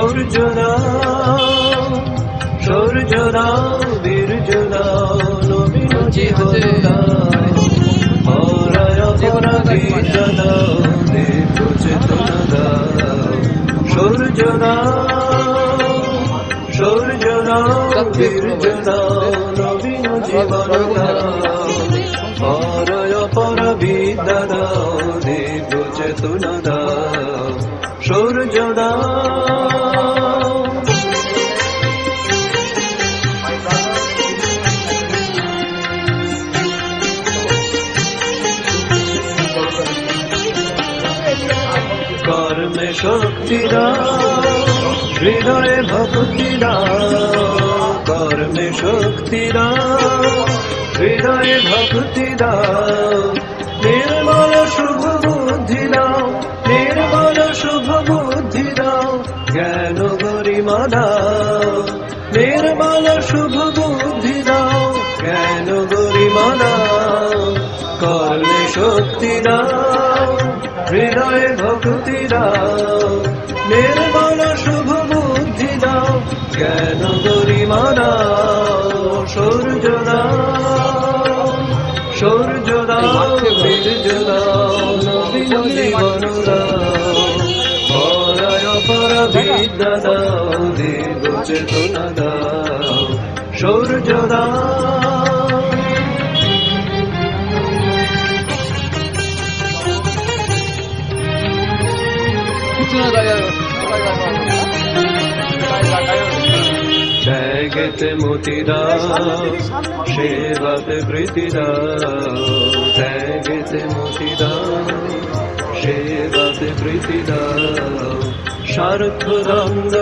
সূর্য দাও, সূর্য দাও, বীর্য দাও, নবীন জীবন দাও, পরায় পরাবিদ্যা দাও, দিব্য চেতনা দাও। সূর্য দাও, সূর্য দাও, বীর্য দাও, নবীন জীবন দাও, পরায় পরাবিদ্যা দাও, দিব্য চেতনা দাও। সূর্য দাও, কর্মে শক্তি দাও, হৃদয়ে ভক্তি দাও, কর্মে শক্তি দাও, হৃদয়ে ভক্তি দাও, নির্মল শুভ বুদ্ধি দাও, নির্মল শুভ বুদ্ধি দাও, জ্ঞান গরিমা দাও, নির্মল শুভ বুদ্ধি দাও, জ্ঞান গরিমা দাও, কর্মে শক্তি দাও, হৃদয়ে ভক্তি দাও, নির্মল শুভ বুদ্ধি দাও, জ্ঞান গরিমা দাও। সূর্য দাও, সূর্য দাও, বীর্য দাও, নবীন জীবন দাও, পরায় পরাবিদ্যা দাও, দিব্য চেতনা দাও। সূর্য দাও, ত্যাগেতে মতি দাও, সেবাতে প্রীতি দাও, ত্যাগেতে মতি দাও, সেবাতে প্রীতি দাও, স্বার্থ দ্বন্দ্ব